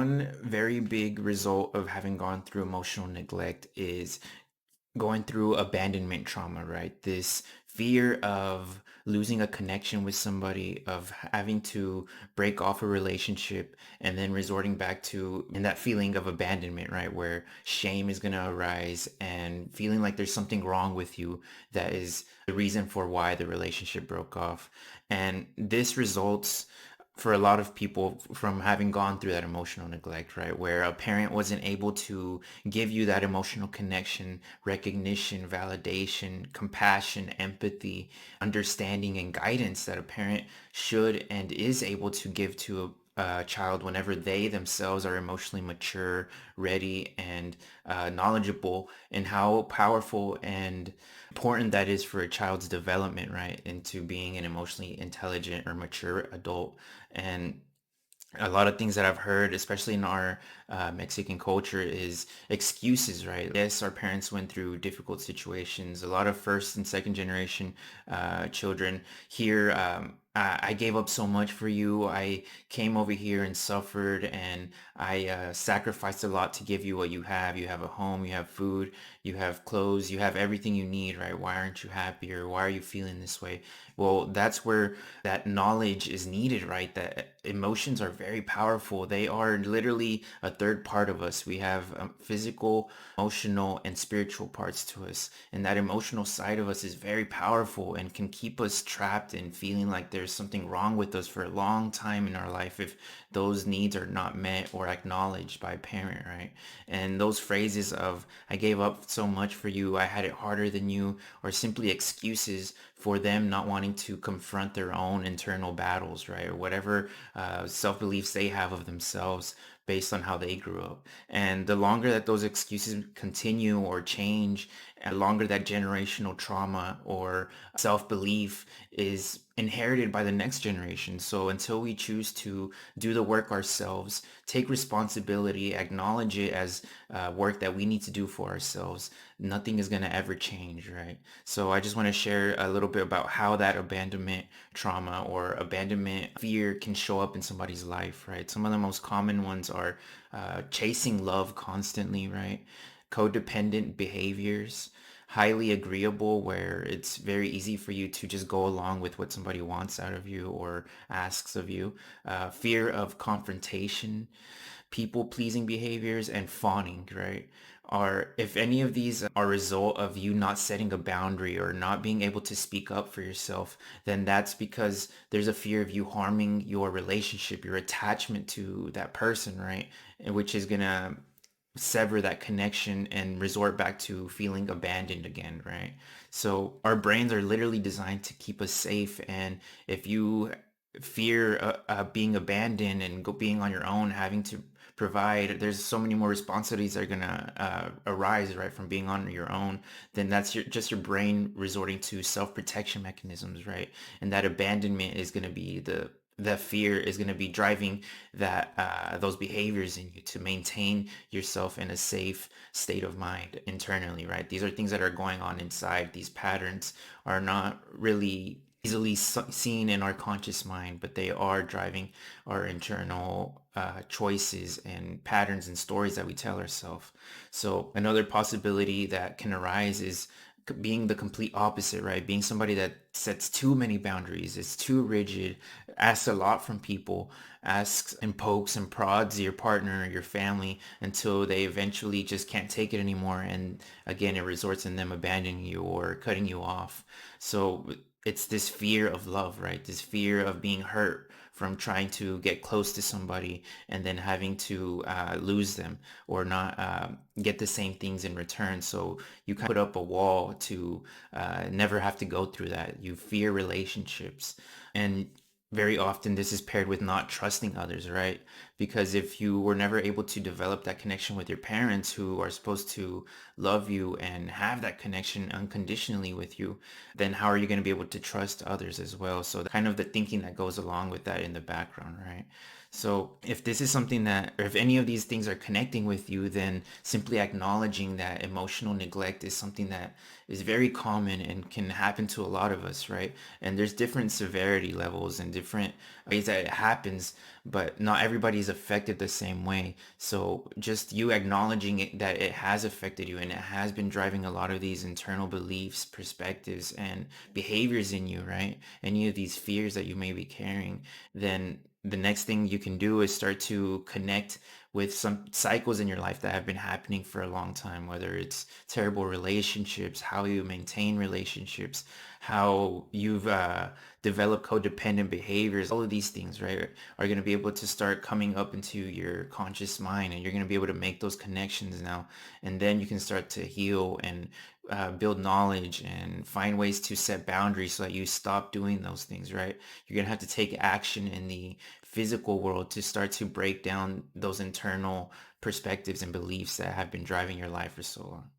one very big result of having gone through emotional neglect is going through abandonment trauma, right? This fear of losing a connection with somebody, of having to break off a relationship, and then resorting back to and that feeling of abandonment, right? Where shame is going to arise and feeling like there's something wrong with you that is the reason for why the relationship broke off. And this results for a lot of people from having gone through that emotional neglect, right? Where a parent wasn't able to give you that emotional connection, recognition, validation, compassion, empathy, understanding, and guidance that a parent should and is able to give to a child whenever they themselves are emotionally mature, ready, and knowledgeable, and how powerful and important that is for a child's development, right, into being an emotionally intelligent or mature adult. And a lot of things that I've heard, especially in our Mexican culture, is excuses, right? Yes, our parents went through difficult situations. A lot of first and second generation children here, I gave up so much for you. I came over here and suffered, and I sacrificed a lot to give you what you have. You have a home, you have food, you have clothes, you have everything you need, right? Why aren't you happier? Why are you feeling this way? Well, that's where that knowledge is needed, right? That emotions are very powerful. They are literally a third part of us. We have physical, emotional, and spiritual parts to us. And that emotional side of us is very powerful and can keep us trapped and feeling like there's something wrong with us for a long time in our life if those needs are not met or acknowledged by a parent, right? And those phrases of, I gave up so much for you, I had it harder than you, are simply excuses for them not wanting to confront their own internal battles, right? Or whatever self-beliefs they have of themselves based on how they grew up. And the longer that those excuses continue or change, and longer that generational trauma or self-belief is inherited by the next generation. So until we choose to do the work ourselves, take responsibility, acknowledge it as work that we need to do for ourselves, nothing is going to ever change, right? So I just want to share a little bit about how that abandonment trauma or abandonment fear can show up in somebody's life, right? Some of the most common ones are chasing love constantly, right? Codependent behaviors, highly agreeable, where it's very easy for you to just go along with what somebody wants out of you or asks of you. Fear of confrontation, people pleasing behaviors, and fawning, right? Are if any of these are a result of you not setting a boundary or not being able to speak up for yourself, then that's because there's a fear of you harming your relationship, your attachment to that person, right? And which is gonna sever that connection and resort back to feeling abandoned again, right? So our brains are literally designed to keep us safe, and if you fear being abandoned and being on your own, having to provide, there's so many more responsibilities that are gonna arise, right, from being on your own. Then that's just your brain resorting to self-protection mechanisms, right? And that abandonment is gonna be the fear is going to be driving that those behaviors in you to maintain yourself in a safe state of mind internally, right? These are things that are going on inside. These patterns are not really easily seen in our conscious mind, but they are driving our internal choices and patterns and stories that we tell ourselves. So another possibility that can arise is being the complete opposite, right? Being somebody that sets too many boundaries, is too rigid, asks a lot from people, asks and pokes and prods your partner, your family, until they eventually just can't take it anymore. And again, it resorts in them abandoning you or cutting you off. So it's this fear of love, right? This fear of being hurt from trying to get close to somebody and then having to lose them or not get the same things in return. So you kind of put up a wall to never have to go through that. You fear relationships. And very often this is paired with not trusting others, right? Because if you were never able to develop that connection with your parents who are supposed to love you and have that connection unconditionally with you, then how are you going to be able to trust others as well? So kind of the thinking that goes along with that in the background, right? So if this is something that, or if any of these things are connecting with you, then simply acknowledging that emotional neglect is something that is very common and can happen to a lot of us, right? And there's different severity levels and different ways that it happens. but not everybody is affected the same way. So just you acknowledging it, that it has affected you and it has been driving a lot of these internal beliefs, perspectives, and behaviors in you, right? Any of these fears that you may be carrying, then the next thing you can do is start to connect with some cycles in your life that have been happening for a long time, whether it's terrible relationships, how you maintain relationships, how you've developed codependent behaviors. All of these things, right, are going to be able to start coming up into your conscious mind, and you're going to be able to make those connections now. And then you can start to heal and build knowledge and find ways to set boundaries so that you stop doing those things, right? You're going to have to take action in the physical world to start to break down those internal perspectives and beliefs that have been driving your life for so long.